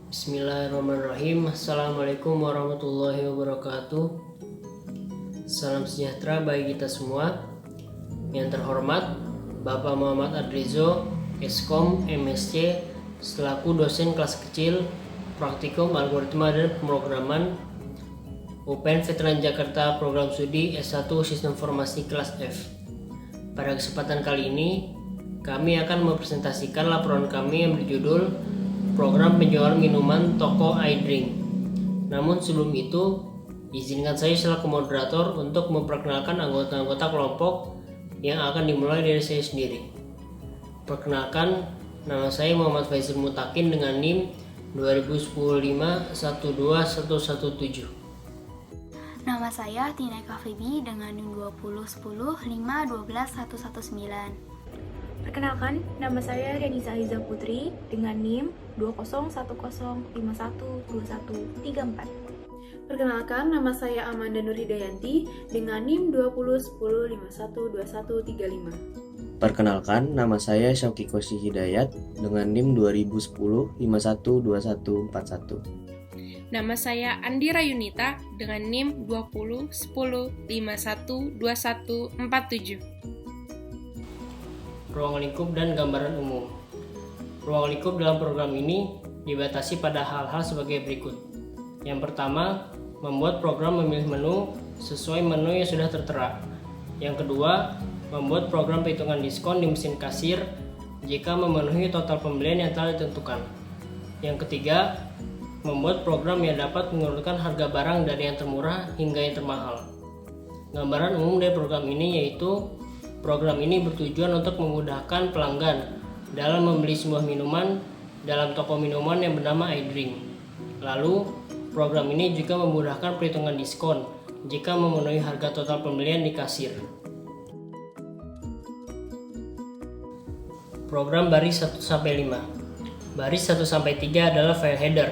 Bismillahirrahmanirrahim. Assalamualaikum warahmatullahi wabarakatuh. Salam sejahtera bagi kita semua. Yang terhormat Bapak Muhammad Adrizo, Eskom, MSc, selaku dosen kelas kecil Praktikum Algoritma dan Pemrograman UPN Veteran Jakarta Program Studi S1 Sistem Informasi kelas F. Pada kesempatan kali ini, kami akan mempresentasikan laporan kami yang berjudul Program Penjualan Minuman Toko iDrink. Namun sebelum itu, izinkan saya selaku moderator untuk memperkenalkan anggota-anggota kelompok yang akan dimulai dari saya sendiri. Perkenalkan, nama saya Muhammad Faizul Mutakin dengan NIM 2010512117. Nama saya Tina Kafibi dengan NIM 20105121119. Perkenalkan, nama saya Renisa Aiza Putri dengan NIM 201051212134. Perkenalkan, nama saya Amanda Nur Hidayanti dengan NIM 2010512135. Perkenalkan, nama saya Syauki Kosi Hidayat dengan NIM 2010512141. Nama saya Andira Yunita dengan NIM 2010512147. Ruang lingkup dan gambaran umum. Ruang lingkup dalam program ini dibatasi pada hal-hal sebagai berikut. Yang pertama, membuat program memilih menu sesuai menu yang sudah tertera. Yang kedua, membuat program perhitungan diskon di mesin kasir jika memenuhi total pembelian yang telah ditentukan. Yang ketiga, membuat program yang dapat menurunkan harga barang dari yang termurah hingga yang termahal. Gambaran umum dari program ini yaitu program ini bertujuan untuk memudahkan pelanggan dalam membeli sebuah minuman dalam toko minuman yang bernama iDrink. Lalu, program ini juga memudahkan perhitungan diskon jika memenuhi harga total pembelian di kasir. Program baris 1-5. Baris 1-3 adalah file header,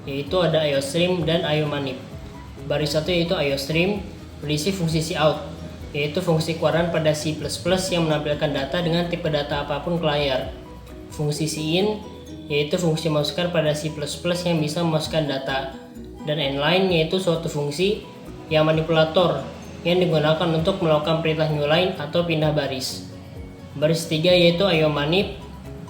yaitu ada IOStream dan IOManip. Baris 1 yaitu IOStream, berisi fungsi cout, yaitu fungsi keluaran pada C++ yang menampilkan data dengan tipe data apapun ke layar. Fungsi cin, yaitu fungsi masukkan pada C++ yang bisa memasukkan data. Dan nline, yaitu suatu fungsi yang manipulator yang digunakan untuk melakukan perintah new line atau pindah baris. Baris 3 yaitu IOManip,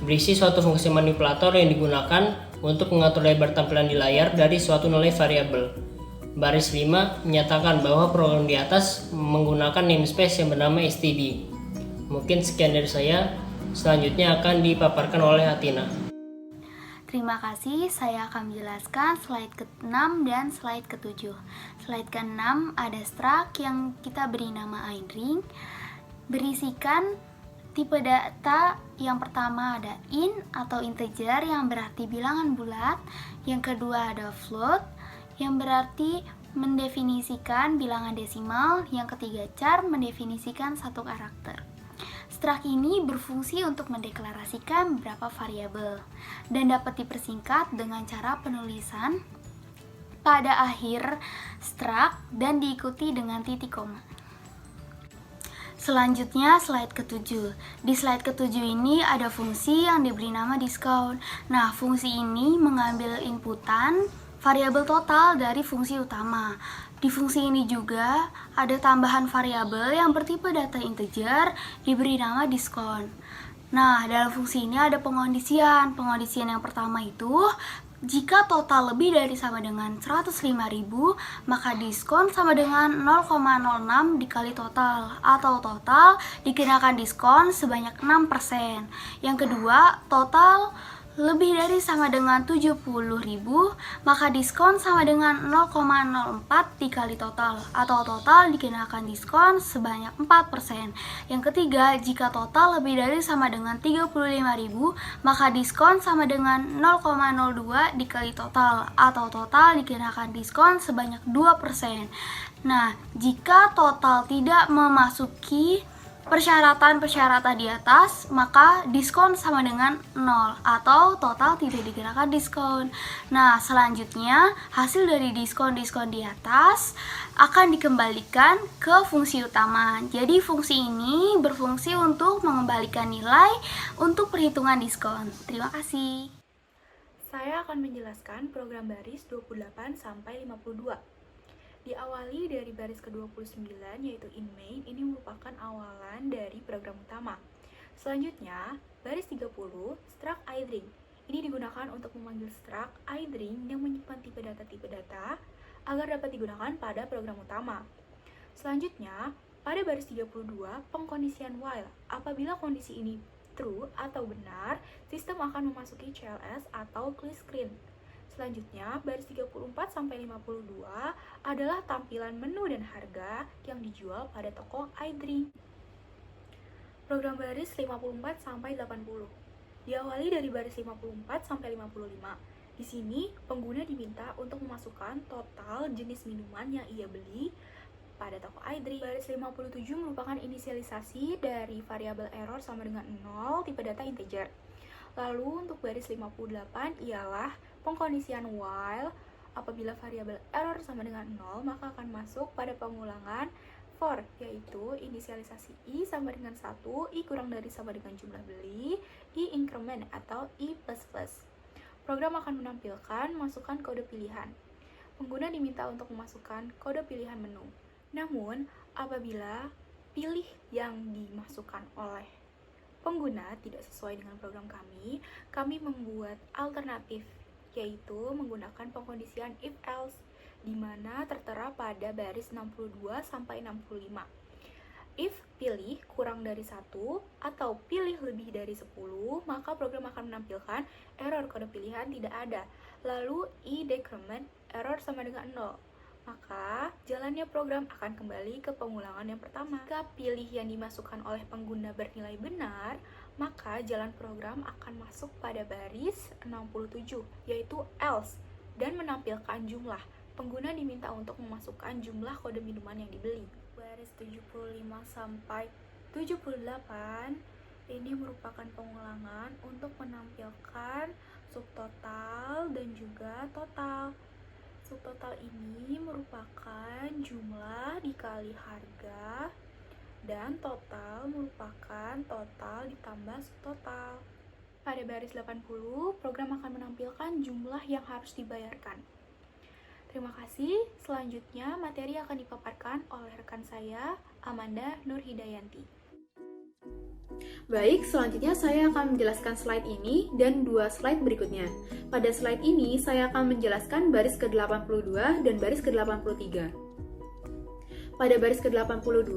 berisi suatu fungsi manipulator yang digunakan untuk mengatur lebar tampilan di layar dari suatu nilai variabel. Baris 5 menyatakan bahwa program di atas menggunakan namespace yang bernama std. Mungkin sekian dari saya, selanjutnya akan dipaparkan oleh Atina. Terima kasih, saya akan menjelaskan slide ke-6 dan slide ke-7. Slide ke-6 ada struct yang kita beri nama iDrink, berisikan tipe data. Yang pertama ada int atau integer yang berarti bilangan bulat, yang kedua ada float yang berarti mendefinisikan bilangan desimal, yang ketiga char mendefinisikan satu karakter. Struct ini berfungsi untuk mendeklarasikan beberapa variabel dan dapat dipersingkat dengan cara penulisan pada akhir struct dan diikuti dengan titik koma. Selanjutnya slide ke-7. Di slide ke-7 ini ada fungsi yang diberi nama discount. Nah, fungsi ini mengambil inputan variabel total dari fungsi utama. Di fungsi ini juga ada tambahan variabel yang bertipe data integer diberi nama diskon. Nah, dalam fungsi ini ada pengondisian. Pengondisian yang pertama itu, jika total lebih dari sama dengan 105.000, maka diskon sama dengan 0,06 dikali total, atau total dikenakan diskon sebanyak 6%. Yang kedua, total lebih dari sama dengan 70.000, maka diskon sama dengan 0,04 dikali total, atau total dikenakan diskon sebanyak 4%. Yang ketiga, jika total lebih dari sama dengan 35.000, maka diskon sama dengan 0,02 dikali total, atau total dikenakan diskon sebanyak 2%. Nah, jika total tidak memasuki persyaratan-persyaratan di atas, maka diskon sama dengan 0 atau total tidak dikenakan diskon. Nah, selanjutnya hasil dari diskon-diskon di atas akan dikembalikan ke fungsi utama. Jadi fungsi ini berfungsi untuk mengembalikan nilai untuk perhitungan diskon. Terima kasih. Saya akan menjelaskan program baris 28 sampai 52. Diawali dari baris ke-29 yaitu in main, ini merupakan awalan dari program utama. Selanjutnya, baris 30 struct idring. Ini digunakan untuk memanggil struct idring yang menyimpan tipe data agar dapat digunakan pada program utama. Selanjutnya, pada baris 32 pengkondisian while. Apabila kondisi ini true atau benar, sistem akan memasuki CLS atau clear screen. Selanjutnya, baris 34 sampai 52 adalah tampilan menu dan harga yang dijual pada toko iDrink. Program baris 54 sampai 80. Diawali dari baris 54 sampai 55. Di sini, pengguna diminta untuk memasukkan total jenis minuman yang ia beli pada toko iDrink. Baris 57 merupakan inisialisasi dari variabel error sama dengan 0 tipe data integer. Lalu untuk baris 58 ialah pengkondisian while. Apabila variabel error sama dengan 0, maka akan masuk pada pengulangan for, yaitu inisialisasi i sama dengan 1, i kurang dari sama dengan jumlah beli, i increment atau i++. Program akan menampilkan masukkan kode pilihan. Pengguna diminta untuk memasukkan kode pilihan menu. Namun, apabila pilih yang dimasukkan oleh pengguna tidak sesuai dengan program kami membuat alternatif, yaitu menggunakan pengkondisian if-else, di mana tertera pada baris 62 sampai 65. If pilih kurang dari 1 atau pilih lebih dari 10, maka program akan menampilkan error kode pilihan tidak ada. Lalu i decrement error sama dengan 0. Maka jalannya program akan kembali ke pengulangan yang pertama. Jika pilih yang dimasukkan oleh pengguna bernilai benar, maka jalan program akan masuk pada baris 67, yaitu else, dan menampilkan jumlah. Pengguna diminta untuk memasukkan jumlah kode minuman yang dibeli. Baris 75 sampai 78 ini merupakan pengulangan untuk menampilkan subtotal dan juga total. Subtotal ini merupakan jumlah dikali harga, dan total merupakan total ditambah subtotal. Pada baris 80, program akan menampilkan jumlah yang harus dibayarkan. Terima kasih. Selanjutnya, materi akan dipaparkan oleh rekan saya, Amanda Nurhidayanti. Baik, selanjutnya saya akan menjelaskan slide ini dan dua slide berikutnya. Pada slide ini, saya akan menjelaskan baris ke-82 dan baris ke-83. Pada baris ke-82,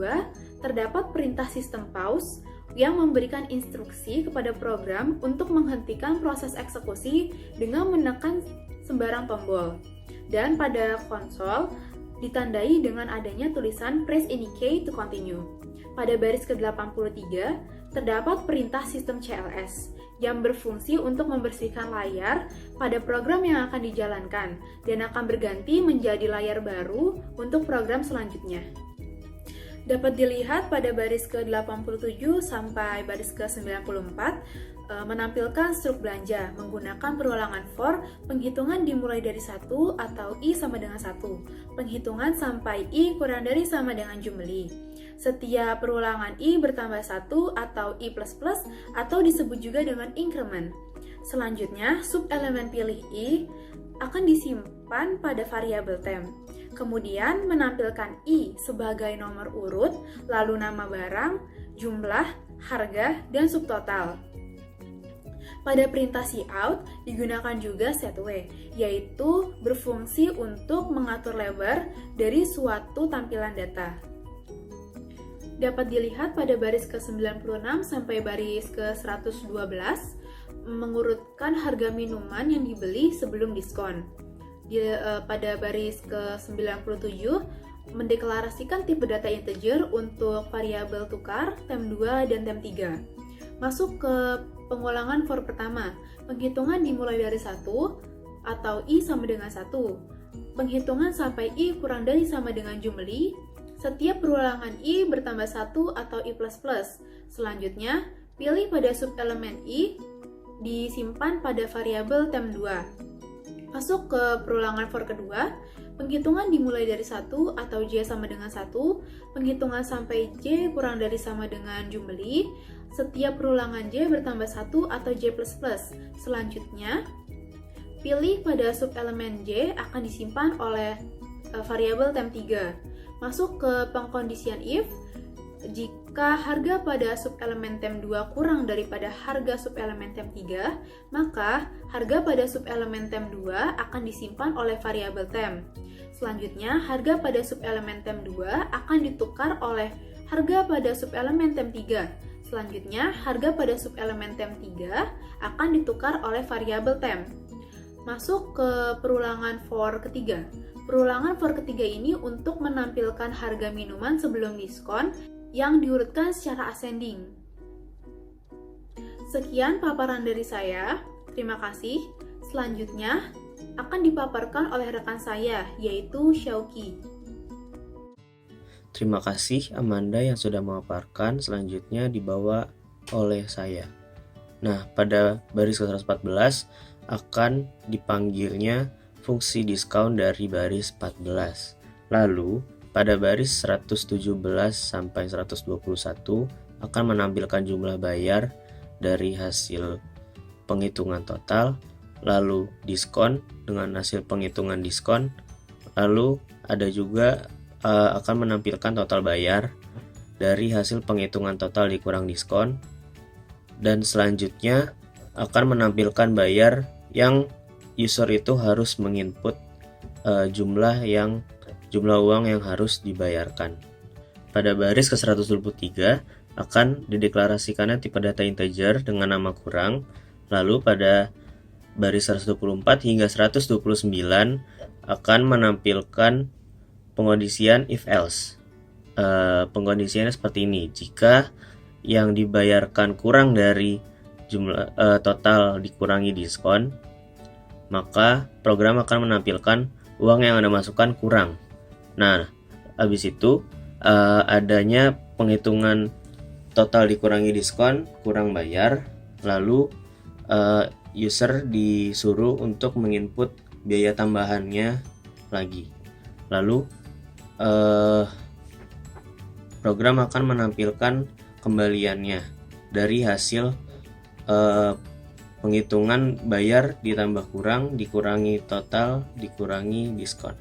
terdapat perintah sistem pause yang memberikan instruksi kepada program untuk menghentikan proses eksekusi dengan menekan sembarang tombol. Dan pada konsol, ditandai dengan adanya tulisan press any key to continue. Pada baris ke-83, terdapat perintah sistem CLS yang berfungsi untuk membersihkan layar pada program yang akan dijalankan dan akan berganti menjadi layar baru untuk program selanjutnya. Dapat dilihat pada baris ke-87 sampai baris ke-94 menampilkan struk belanja menggunakan perulangan for, penghitungan dimulai dari 1 atau i sama dengan 1, penghitungan sampai i kurang dari sama dengan jumlah. Setiap perulangan i bertambah 1 atau i++ atau disebut juga dengan increment. Selanjutnya, subelemen pilih i akan disimpan pada variabel temp. Kemudian menampilkan i sebagai nomor urut, lalu nama barang, jumlah, harga, dan subtotal. Pada perintah cout digunakan juga setWay, yaitu berfungsi untuk mengatur lebar dari suatu tampilan data. Dapat dilihat pada baris ke-96 sampai baris ke-112 mengurutkan harga minuman yang dibeli sebelum diskon. Pada baris ke-97 mendeklarasikan tipe data integer untuk variabel tukar, temp 2 dan temp 3. Masuk ke pengulangan for pertama, penghitungan dimulai dari 1 atau i sama dengan 1, penghitungan sampai i kurang dari sama dengan jumlah. Setiap perulangan i bertambah 1 atau i++. Selanjutnya, pilih pada subelemen i, disimpan pada variabel temp 2. Masuk ke perulangan for kedua, penghitungan dimulai dari 1 atau j sama dengan 1, penghitungan sampai j kurang dari sama dengan jumlah. Setiap perulangan j bertambah 1 atau j++. Selanjutnya, Pilih pada subelemen J akan disimpan oleh variabel temp 3. Masuk ke pengkondisian if, jika harga pada subelemen temp 2 kurang daripada harga subelemen temp 3, maka harga pada subelemen temp 2 akan disimpan oleh variabel temp. Selanjutnya, harga pada subelemen temp 2 akan ditukar oleh harga pada subelemen temp 3. Selanjutnya, harga pada subelemen temp 3 akan ditukar oleh variabel temp. Masuk ke perulangan for ketiga. Perulangan for ketiga ini untuk menampilkan harga minuman sebelum diskon yang diurutkan secara ascending. Sekian paparan dari saya. Terima kasih. Selanjutnya akan dipaparkan oleh rekan saya, yaitu Syauqi. Terima kasih Amanda yang sudah memaparkan. Selanjutnya dibawa oleh saya. Nah, pada baris ke-114 akan dipanggilnya fungsi diskon dari baris 14. Lalu, pada baris 117 sampai 121 akan menampilkan jumlah bayar dari hasil penghitungan total, lalu diskon dengan hasil penghitungan diskon, lalu ada juga akan menampilkan total bayar dari hasil penghitungan total dikurang diskon, dan selanjutnya akan menampilkan bayar yang user itu harus menginput jumlah uang yang harus dibayarkan. Pada baris ke-123 akan dideklarasikannya tipe data integer dengan nama kurang. Lalu pada baris 124 hingga 129 akan menampilkan pengkondisian if else. Pengkondisiannya seperti ini: jika yang dibayarkan kurang dari jumlah total dikurangi diskon, maka program akan menampilkan uang yang Anda masukkan kurang. Nah, habis itu adanya penghitungan total dikurangi diskon, kurang bayar, lalu user disuruh untuk menginput biaya tambahannya lagi. Lalu program akan menampilkan kembaliannya dari hasil penghitungan bayar ditambah kurang, dikurangi total, dikurangi diskon.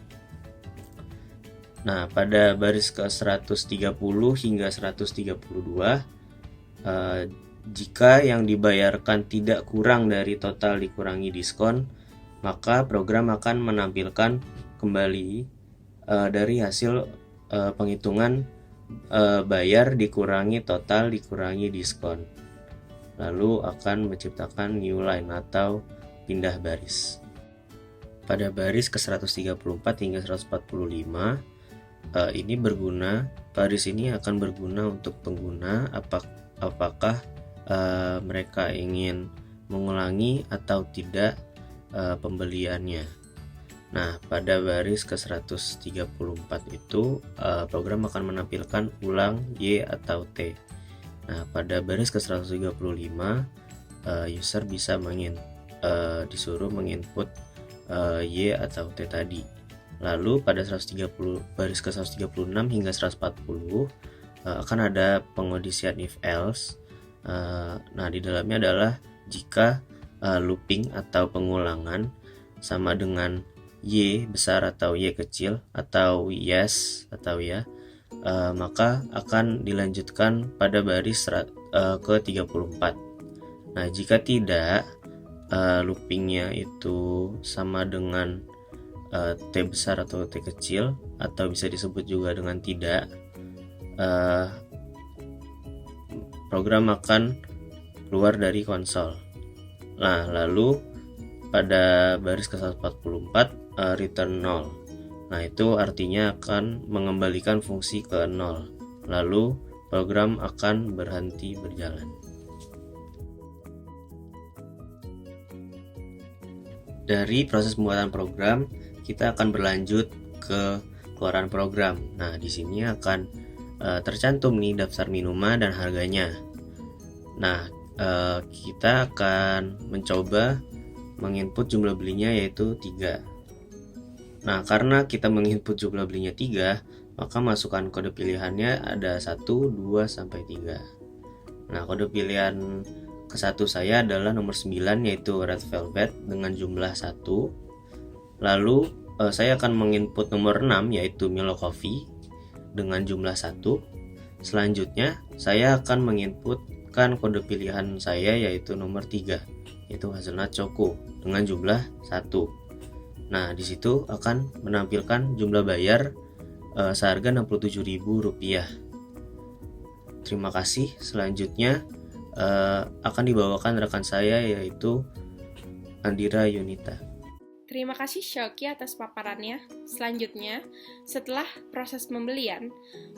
Nah, pada baris ke-130 hingga 132, jika yang dibayarkan tidak kurang dari total dikurangi diskon, maka program akan menampilkan kembali dari hasil penghitungan bayar dikurangi total dikurangi diskon. Lalu akan menciptakan new line atau pindah baris. Pada baris ke-134 hingga 145 baris ini akan berguna untuk pengguna apakah mereka ingin mengulangi atau tidak pembeliannya. Nah, pada baris ke-134 itu program akan menampilkan ulang Y atau T. Nah, pada baris ke-135 user bisa disuruh menginput Y atau T tadi. Lalu pada baris ke-136 hingga 140 akan ada pengkondisian if else. Nah, di dalamnya adalah jika looping atau pengulangan sama dengan Y besar atau Y kecil atau yes atau ya, maka akan dilanjutkan pada baris ke-34. Nah, jika tidak, loopingnya itu sama dengan T besar atau T kecil, atau bisa disebut juga dengan tidak, program akan keluar dari konsol. Nah, lalu pada baris ke-144 return 0. Nah, itu artinya akan mengembalikan fungsi ke 0. Lalu program akan berhenti berjalan. Dari proses pembuatan program, kita akan berlanjut ke keluaran program. Nah, di sini akan tercantum nih daftar minuman dan harganya. Nah, kita akan mencoba menginput jumlah belinya yaitu 3. Nah, karena kita menginput jumlah belinya 3, maka masukkan kode pilihannya ada 1, 2, sampai 3. Nah, kode pilihan ke-1 saya adalah nomor 9 yaitu Red Velvet dengan jumlah 1. Lalu saya akan menginput nomor 6 yaitu Milo Coffee dengan jumlah 1. Selanjutnya saya akan menginputkan kode pilihan saya yaitu nomor 3 yaitu Hazelnut Choco dengan jumlah 1. Nah, di situ akan menampilkan jumlah bayar seharga Rp67.000. Terima kasih. Selanjutnya akan dibawakan rekan saya yaitu Andira Yunita. Terima kasih Shoki atas paparannya. Selanjutnya, setelah proses pembelian,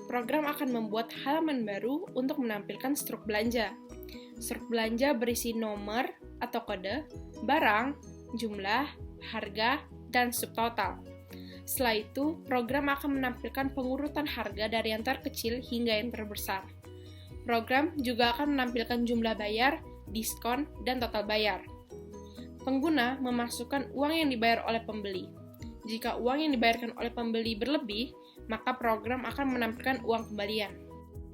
program akan membuat halaman baru untuk menampilkan struk belanja. Struk belanja berisi nomor atau kode, barang, jumlah, harga, dan subtotal. Setelah itu, program akan menampilkan pengurutan harga dari yang terkecil hingga yang terbesar. Program juga akan menampilkan jumlah bayar, diskon, dan total bayar. Pengguna memasukkan uang yang dibayar oleh pembeli. Jika uang yang dibayarkan oleh pembeli berlebih, maka program akan menampilkan uang kembalian.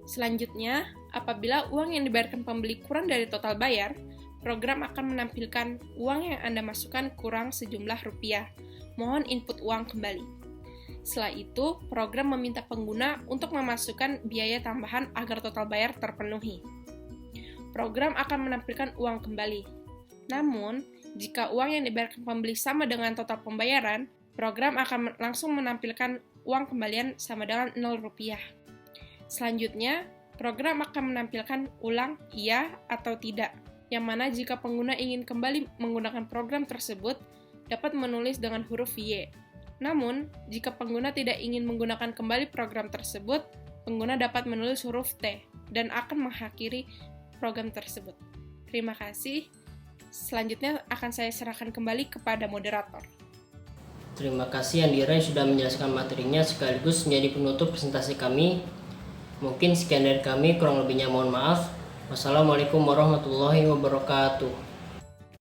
Selanjutnya, apabila uang yang dibayarkan pembeli kurang dari total bayar, program akan menampilkan uang yang Anda masukkan kurang sejumlah rupiah. Mohon input uang kembali. Setelah itu, program meminta pengguna untuk memasukkan biaya tambahan agar total bayar terpenuhi. Program akan menampilkan uang kembali. Namun, jika uang yang dibayarkan pembeli sama dengan total pembayaran, program akan langsung menampilkan uang kembalian sama dengan Rp0. Selanjutnya, program akan menampilkan ulang iya atau tidak, yang mana jika pengguna ingin kembali menggunakan program tersebut, dapat menulis dengan huruf Y. Namun, jika pengguna tidak ingin menggunakan kembali program tersebut, pengguna dapat menulis huruf T dan akan mengakhiri program tersebut. Terima kasih. Selanjutnya akan saya serahkan kembali kepada moderator. Terima kasih Andira yang sudah menjelaskan materinya sekaligus menjadi penutup presentasi kami. Mungkin sekian dari kami, kurang lebihnya mohon maaf. Wassalamualaikum warahmatullahi wabarakatuh.